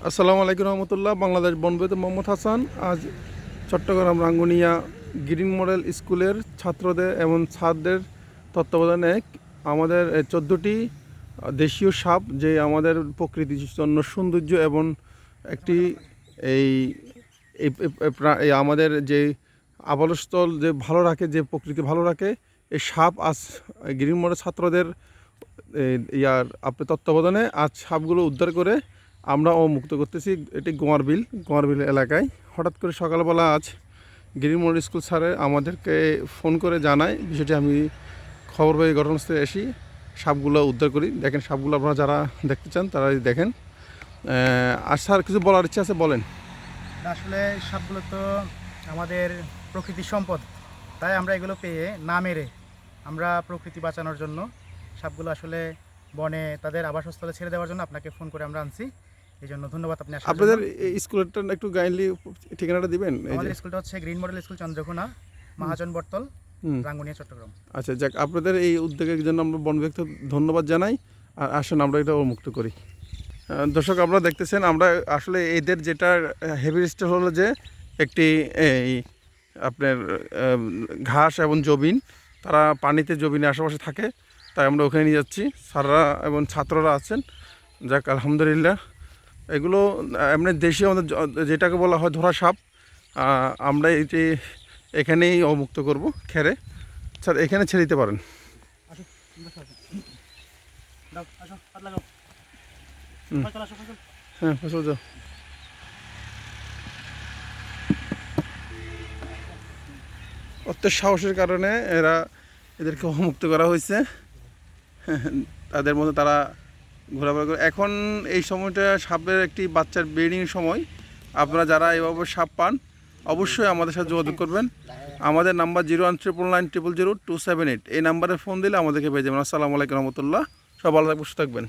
আসসালামু আলাইকুম রহমতুল্লাহ। বাংলাদেশ বনবিভাগ মোহাম্মদ হাসান। আজ চট্টগ্রাম রাঙ্গুনিয়া গ্রিন মডেল স্কুলের ছাত্রদের এবং ছাত্রদের তত্ত্বাবধানে আমাদের 14টি দেশীয় সাপ, যে আমাদের প্রকৃতির জন্য সৌন্দর্য এবং একটি এই এই আমাদের যে আবাসস্থল যে ভালো রাখে, যে প্রকৃতি ভালো রাখে, এই সাপ আজ গ্রিন মডেল ছাত্রদের আপনার তত্ত্বাবধানে আজ সাপগুলো উদ্ধার করে আমরা মুক্ত করতেছি। এটি গোয়ারবিল এলাকায়। হঠাৎ করে সকালবেলা আজ গ্রিন মডেল স্কুল স্যারে আমাদেরকে ফোন করে জানায় বিষয়টি। আমি খবর পেয়ে ঘটনাস্থলে এসে সাপগুলো উদ্ধার করি। দেখেন সাপগুলো আপনারা যারা দেখতে চান তারা দেখেন। আর স্যার কিছু বলার ইচ্ছা আছে, বলেন। আসলে সাপগুলো তো আমাদের প্রকৃতির সম্পদ, তাই আমরা এগুলো পেয়ে না মেরে আমরা প্রকৃতি বাঁচানোর জন্য সাপগুলো আসলে বনে তাদের আবাসস্থলে ছেড়ে দেওয়ার জন্য আপনাকে ফোন করে আমরা আনছি। এই জন্য ধন্যবাদ আপনি আসার আপনাদের জন্য। এই স্কুলটা একটু কাইন্ডলি ঠিকানাটা দিবেন। আমাদের স্কুলটা হচ্ছে গ্রিন মডেল স্কুল, চন্দ্রকোনা, মহাজন বটতল, রাঙ্গুনিয়া, চট্টগ্রাম। আচ্ছা, যাক, আপনাদের এই উদ্যোগের জন্য আমরা বন বিভাগকে ধন্যবাদ জানাই। আর আসুন আমরা এটা মুক্ত করি। দর্শক, আপনারা দেখতেছেন আমরা আসলে এদের যেটা হেভিস্টার হলো যে একটি এই আপনার ঘাস এবং জবিন, তারা পানিতে জবিনের আশেপাশে থাকে, তাই আমরা ওখানে নিয়ে যাচ্ছি। স্যাররা এবং ছাত্ররা আছেন। যাক, আলহামদুলিল্লাহ। এগুলো এমনি দেশি আমাদের যেটাকে বলা হয় ধরা সাপ। আমরা এটি এখানেই অমুক্ত করব খেরে। স্যার, এখানে ছেড়ে দিতে পারেন। হ্যাঁ, ফসল যাও। অত্যন্ত সাহসের কারণে এদেরকে মুক্ত করা হয়েছে। তাদের মধ্যে তারা ঘোরাফেরা করে। এখন এই সময়টা সাপের একটি বাচ্চার ব্রিডিংয়ের সময়। আপনারা যারা এভাবে সাপ পান অবশ্যই আমাদের সাথে যোগাযোগ করবেন। আমাদের নাম্বার 01999000278। এই নাম্বারে ফোন দিলে আমাদেরকে পেয়ে যাবেন। আসসালামু আলাইকুম রহমতুল্লাহ। সব ভালো থাকবেন, সুস্থ থাকবেন।